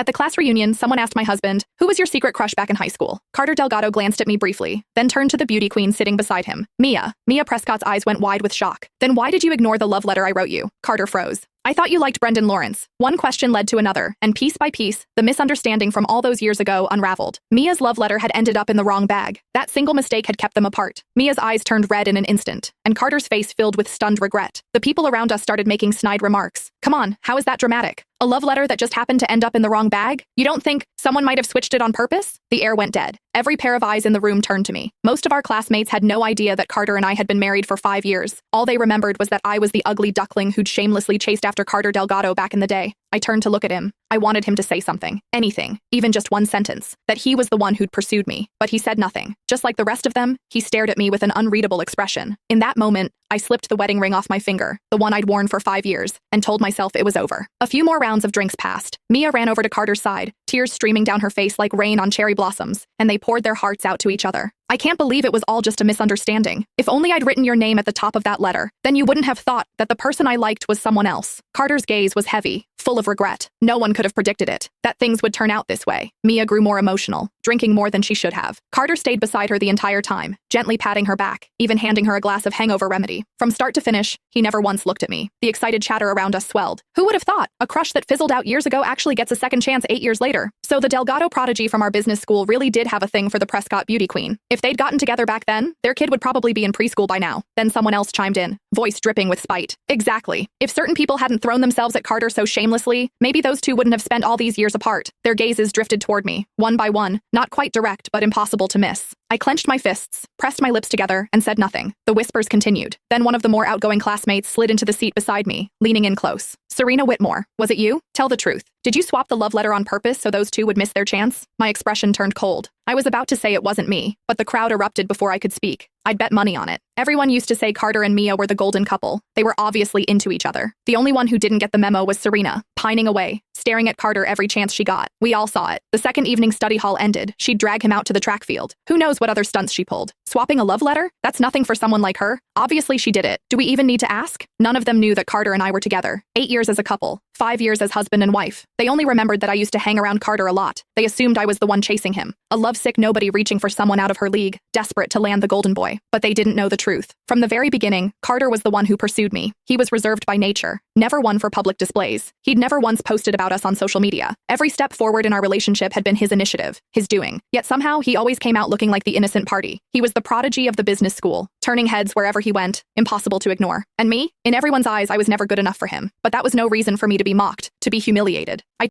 At the class reunion, someone asked my husband, "Who was your secret crush back in high school?" Carter Delgado glanced at me briefly, then turned to the beauty queen sitting beside him. Mia. Mia Prescott's eyes went wide with shock. "Then why did you ignore the love letter I wrote you?" Carter froze. "I thought you liked Brendan Lawrence." One question led to another, and piece by piece, the misunderstanding from all those years ago unraveled. Mia's love letter had ended up in the wrong bag. That single mistake had kept them apart. Mia's eyes turned red in an instant, and Carter's face filled with stunned regret. The people around us started making snide remarks. "Come on, how is that dramatic? A love letter that just happened to end up in the wrong bag? You don't think someone might have switched it on purpose?" The air went dead. Every pair of eyes in the room turned to me. Most of our classmates had no idea that Carter and I had been married for 5 years. All they remembered was that I was the ugly duckling who'd shamelessly chased after Carter Delgado back in the day. I turned to look at him. I wanted him to say something, anything, even just one sentence, that he was the one who'd pursued me. But he said nothing. Just like the rest of them, he stared at me with an unreadable expression. In that moment, I slipped the wedding ring off my finger, the one I'd worn for 5 years, and told myself it was over. A few more rounds of drinks passed. Mia ran over to Carter's side, tears streaming down her face like rain on cherry blossoms, and they poured their hearts out to each other. "I can't believe it was all just a misunderstanding. If only I'd written your name at the top of that letter, then you wouldn't have thought that the person I liked was someone else." Carter's gaze was heavy, full of regret. No one could have predicted it, that things would turn out this way. Mia grew more emotional, drinking more than she should have. Carter stayed beside her the entire time, gently patting her back, even handing her a glass of hangover remedy. From start to finish, he never once looked at me. The excited chatter around us swelled. Who would have thought a crush that fizzled out years ago actually gets a second chance 8 years later? So the Delgado prodigy from our business school really did have a thing for the Prescott beauty queen. If they'd gotten together back then, their kid would probably be in preschool by now. Then someone else chimed in, voice dripping with spite. "Exactly. If certain people hadn't thrown themselves at Carter so shamelessly, maybe those two wouldn't have spent all these years apart." Their gazes drifted toward me, one by one, not quite direct but impossible to miss. I clenched my fists, pressed my lips together, and said nothing. The whispers continued. Then one of the more outgoing classmates slid into the seat beside me, leaning in close. "Serena Whitmore, was it you? Tell the truth. Did you swap the love letter on purpose so those two would miss their chance?" My expression turned cold. I was about to say it wasn't me, but the crowd erupted before I could speak. I'd bet money on it. Everyone used to say Carter and Mia were the golden couple. They were obviously into each other. The only one who didn't get the memo was Serena, pining away, staring at Carter every chance she got. We all saw it. The second evening study hall ended, she'd drag him out to the track field. Who knows what other stunts she pulled? Swapping a love letter? That's nothing for someone like her. Obviously she did it. Do we even need to ask? None of them knew that Carter and I were together. 8 years as a couple. 5 years as husband and wife. They only remembered that I used to hang around Carter a lot. They assumed I was the one chasing him. A lovesick nobody reaching for someone out of her league, desperate to land the golden boy. But they didn't know the truth. From the very beginning, Carter was the one who pursued me. He was reserved by nature, never one for public displays. He'd never once posted about us on social media. Every step forward in our relationship had been his initiative, his doing. Yet somehow, he always came out looking like the innocent party. He was the prodigy of the business school, turning heads wherever he went, impossible to ignore. And me? In everyone's eyes, I was never good enough for him. But that was no reason for me to be mocked, to be humiliated. I